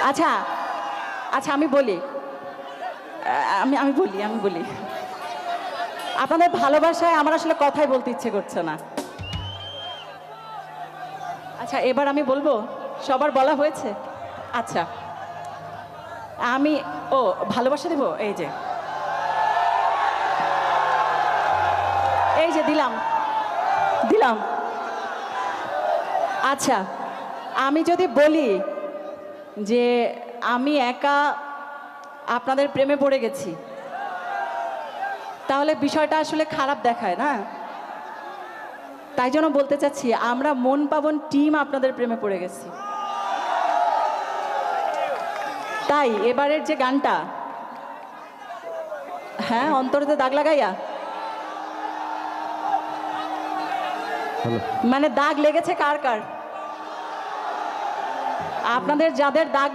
আচ্ছা আচ্ছা আমি বলি, আমি বলি আপনাদের ভালোবাসায় আমার আসলে কথাই বলতে ইচ্ছে করছে না। আচ্ছা এবার আমি বলবো, সবার বলা হয়েছে? আচ্ছা আমি, ও ভালোবাসা দেব, এই যে দিলাম দিলাম। আচ্ছা আমি যদি বলি যে আমি একা আপনাদের প্রেমে পড়ে গেছি, তাহলে বিষয়টা আসলে খারাপ দেখায় না? তাই জন্য বলতে চাচ্ছি আমরা মন পাবন টিম আপনাদের প্রেমে পড়ে গেছি। তাই এবারের যে গানটা, হ্যাঁ অন্তরেতে দাগ লাগাইয়া, মানে দাগ লেগেছে কার কার? আপনাদের যাদের দাগ